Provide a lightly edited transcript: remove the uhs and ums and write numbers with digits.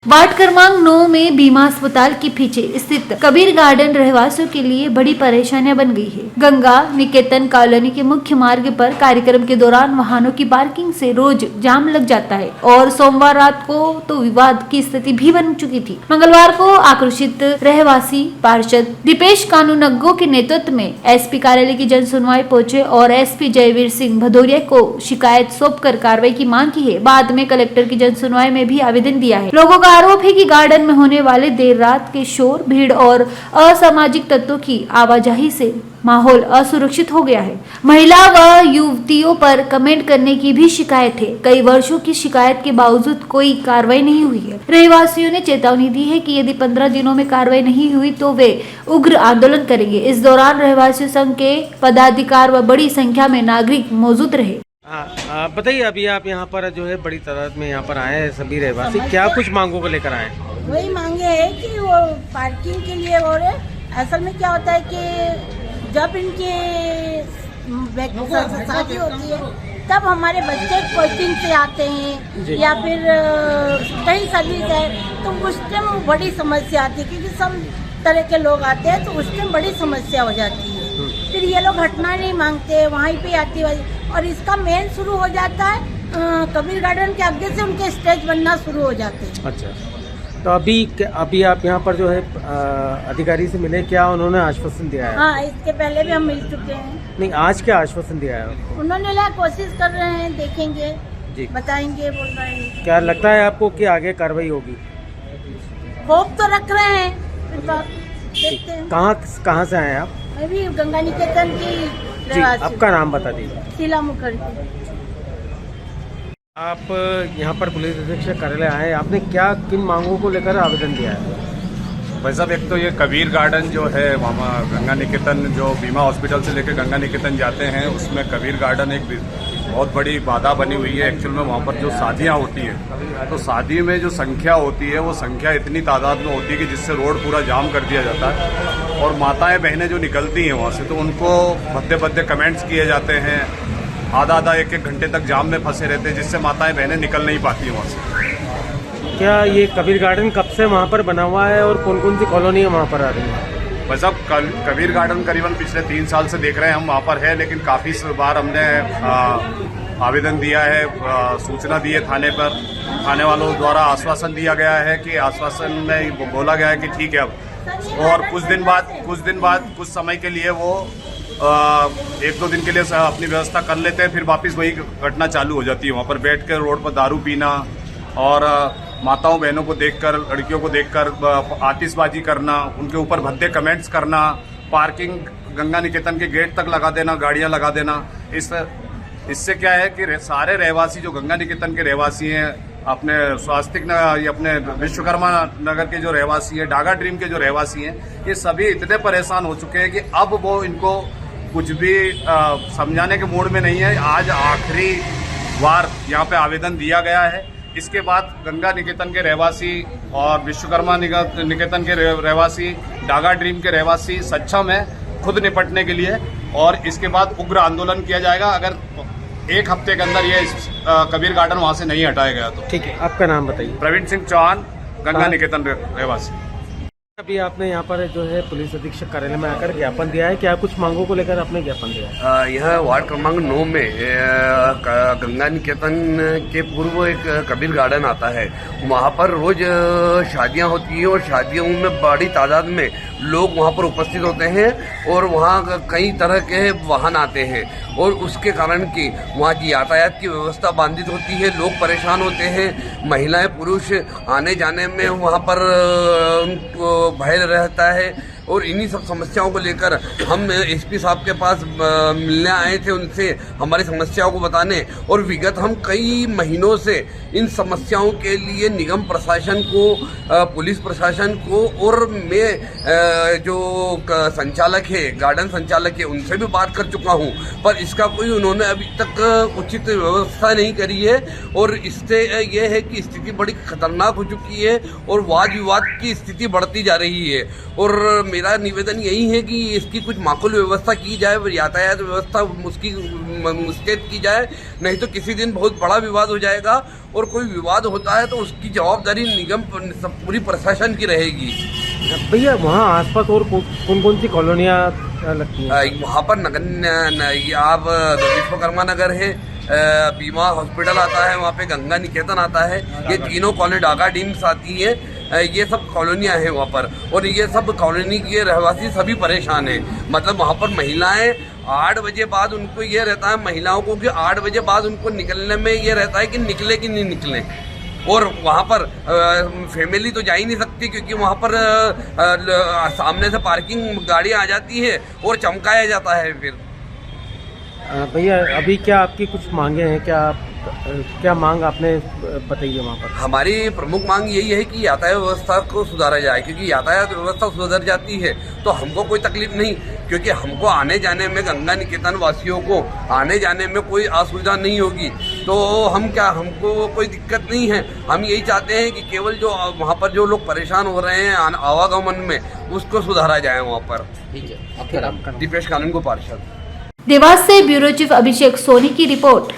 Ward क्रमांक 9 में बीमा अस्पताल के पीछे स्थित कबीर गार्डन रहवासियों के लिए बड़ी परेशानियां बन गई है। गंगा निकेतन कॉलोनी के मुख्य मार्ग पर कार्यक्रम के दौरान वाहनों की पार्किंग से रोज जाम लग जाता है और सोमवार रात को तो विवाद की स्थिति भी बन चुकी थी। मंगलवार को आक्रोशित रहवासी पार्षद दीपेश कानूनगो के नेतृत्व में एसपी कार्यालय की जन सुनवाई पहुंचे और एसपी जयवीर सिंह भदौरिया को शिकायत सौंप कर कार्रवाई की मांग की है। बाद में कलेक्टर की जन सुनवाई में भी आवेदन दिया है। लोगों का आरोप है कि गार्डन में होने वाले देर रात के शोर, भीड़ और असामाजिक तत्वों की आवाजाही से माहौल असुरक्षित हो गया है। महिला व युवतियों पर कमेंट करने की भी शिकायत है। कई वर्षों की शिकायत के बावजूद कोई कार्रवाई नहीं हुई है। रहवासियों ने चेतावनी दी है कि यदि 15 दिनों में कार्रवाई नहीं हुई तो वे उग्र आंदोलन करेंगे। इस दौरान रहवासियों संघ के पदाधिकारी व बड़ी संख्या में नागरिक मौजूद रहे। बताइए, अभी आप यहाँ पर जो है बड़ी तादाद में यहाँ पर आए हैं सभी रहवासी, क्या कुछ मांगों को लेकर आए हैं? वही मांगे है कि वो पार्किंग के लिए, और असल में क्या होता है कि जब इनकी शादी होती है तब हमारे बच्चे कोचिंग से आते हैं या फिर कहीं सर्विस है तो उस टाइम बड़ी समस्या आती है, क्योंकि सब तरह के लोग आते हैं तो उस टाइम बड़ी समस्या हो जाती है। फिर ये लोग हटना नहीं मांगते, वहीं पे आती है और इसका मेन शुरू हो जाता है कबीर गार्डन के आगे से उनके स्टेज बनना शुरू हो जाते हैं। अच्छा, तो अभी आप यहाँ पर जो है अधिकारी से मिले, क्या उन्होंने आश्वासन दिया है? हाँ, इसके पहले भी हम मिल चुके हैं। नहीं, आज क्या आश्वासन दिया है? उन्होंने कोशिश कर रहे हैं, देखेंगे जी, बताएंगे, बोल रहे हैं। क्या लगता है आपको कि आगे कार्रवाई होगी? होप तो रख रहे हैं, देखते हैं। कहाँ से आए आप? अभी गंगा निकेतन की जी, आपका नाम बता दीजिए। शीला मुखर्जी। आप यहाँ पर पुलिस अधीक्षक कार्यालय आए, आपने क्या किन मांगों को लेकर आवेदन दिया है? भाई साहब, एक तो ये कबीर गार्डन जो है वहाँ गंगा निकेतन, जो बीमा हॉस्पिटल से लेकर गंगा निकेतन जाते हैं, उसमें कबीर गार्डन एक बहुत बड़ी बाधा बनी हुई है। एक्चुअल में वहाँ पर जो शादियाँ होती हैं तो शादी में जो संख्या होती है वो संख्या इतनी तादाद में होती है कि जिससे रोड पूरा जाम कर दिया जाता है और माताएं बहनें जो निकलती हैं वहाँ से तो उनको भद्दे भद्दे कमेंट्स किए जाते हैं। आधा एक घंटे तक जाम में फंसे रहते हैं, जिससे माताएं बहनें निकल नहीं पाती हैं वहाँ से। क्या ये कबीर गार्डन कब से वहाँ पर बना हुआ है और कौन कौन सी कॉलोनी है वहाँ पर आ रही है? भाई साहब, कबीर गार्डन करीबन पिछले 3 साल से देख रहे हैं हम वहाँ पर है, लेकिन काफ़ी बार हमने आवेदन दिया है, सूचना दी है थाने पर। थाने वालों द्वारा आश्वासन दिया गया है कि आश्वासन में बोला गया है कि ठीक है अब, और कुछ दिन बाद कुछ समय के लिए वो 1-2 दिन के लिए अपनी व्यवस्था कर लेते हैं, फिर वापस वही घटना चालू हो जाती है। वहाँ पर बैठ कर रोड पर दारू पीना और माताओं बहनों को देखकर, लड़कियों को देखकर आतिशबाजी करना, उनके ऊपर भद्दे कमेंट्स करना, पार्किंग गंगा निकेतन के गेट तक लगा देना, गाड़ियां लगा देना। इससे क्या है कि सारे रहवासी जो गंगा निकेतन के रहवासी हैं, अपने स्वास्तिक नगर, अपने विश्वकर्मा नगर के जो रहवासी हैं, डागा ड्रीम के जो रहवासी हैं, ये सभी इतने परेशान हो चुके हैं कि अब वो इनको कुछ भी समझाने के मूड में नहीं है। आज आखिरी बार यहाँ पे आवेदन दिया गया है। इसके बाद गंगा निकेतन के रहवासी और विश्वकर्मा निकेतन के रहवासी, डागा ड्रीम के रहवासी सक्षम है खुद निपटने के लिए, और इसके बाद उग्र आंदोलन किया जाएगा अगर 1 हफ्ते के अंदर ये कबीर गार्डन वहाँ से नहीं हटाया गया तो। ठीक है, आपका नाम बताइए। प्रवीण सिंह चौहान, गंगा निकेतन रहवासी। अभी आपने यहाँ पर जो है पुलिस अधीक्षक कार्यालय में आकर ज्ञापन दिया है, क्या कुछ मांगों को लेकर आपने ज्ञापन दिया है? यह वार्ड क्रमांक 9 में गंगा निकेतन के पूर्व एक कबीर गार्डन आता है। वहाँ पर रोज शादियाँ होती हैं और शादियों में बड़ी तादाद में लोग वहाँ पर उपस्थित होते हैं और वहाँ कई तरह के वाहन आते हैं और उसके कारण कि वहाँ की यातायात की व्यवस्था बाधित होती है, लोग परेशान होते हैं। महिलाएं पुरुष आने जाने में वहाँ पर उनको भय रहता है और इन्हीं सब समस्याओं को लेकर हम एसपी साहब के पास मिलने आए थे, उनसे हमारी समस्याओं को बताने, और विगत हम कई महीनों से इन समस्याओं के लिए निगम प्रशासन को, पुलिस प्रशासन को और मैं जो संचालक है, गार्डन संचालक है, उनसे भी बात कर चुका हूं, पर इसका कोई उन्होंने अभी तक उचित व्यवस्था नहीं करी है। और इससे ये है कि स्थिति बड़ी खतरनाक हो चुकी है और वाद विवाद की स्थिति बढ़ती जा रही है। और मेरा निवेदन यही है कि इसकी कुछ माकूल व्यवस्था की जाए, यातायात व्यवस्था उसकी मुस्तैद की जाए, नहीं तो किसी दिन बहुत बड़ा विवाद हो जाएगा और कोई विवाद होता है तो उसकी जवाबदारी निगम पूरी प्रशासन की रहेगी। भैया वहाँ आसपास और कौन कौन सी कॉलोनियाँ लगती हैं? वहाँ पर आप विश्वकर्मा नगर है, बीमा हॉस्पिटल आता है, वहाँ पे गंगा निकेतन आता है, ये तीनों कॉलोनी डागा डीम्स आती है, ये सब कॉलोनियाँ हैं वहाँ पर। और ये सब कॉलोनी के रहवासी सभी परेशान हैं। मतलब वहाँ पर महिलाएं 8 बजे बाद उनको ये रहता है, महिलाओं को कि 8 बजे बाद उनको निकलने में ये रहता है कि निकले कि नहीं निकले। और वहाँ पर फैमिली तो जा ही नहीं सकती क्योंकि वहाँ पर सामने से पार्किंग गाड़ियाँ आ जाती है और चमकाया जाता है। फिर भैया अभी क्या आपकी कुछ मांगे हैं? क्या मांग आपने बताइए वहाँ पर? हमारी प्रमुख मांग यही है कि यातायात व्यवस्था को सुधारा जाए, क्योंकि यातायात व्यवस्था सुधर जाती है तो हमको कोई तकलीफ नहीं, क्योंकि हमको आने जाने में, गंगा निकेतन वासियों को आने जाने में कोई असुविधा नहीं होगी। तो हमको कोई दिक्कत नहीं है। हम यही चाहते हैं कि केवल जो वहाँ पर जो लोग परेशान हो रहे हैं आवागमन में, उसको सुधारा जाए वहाँ पर। ठीक है, आपका नाम? दीपेश कानून को पार्षद। देवास से ब्यूरो चीफ अभिषेक सोनी की रिपोर्ट।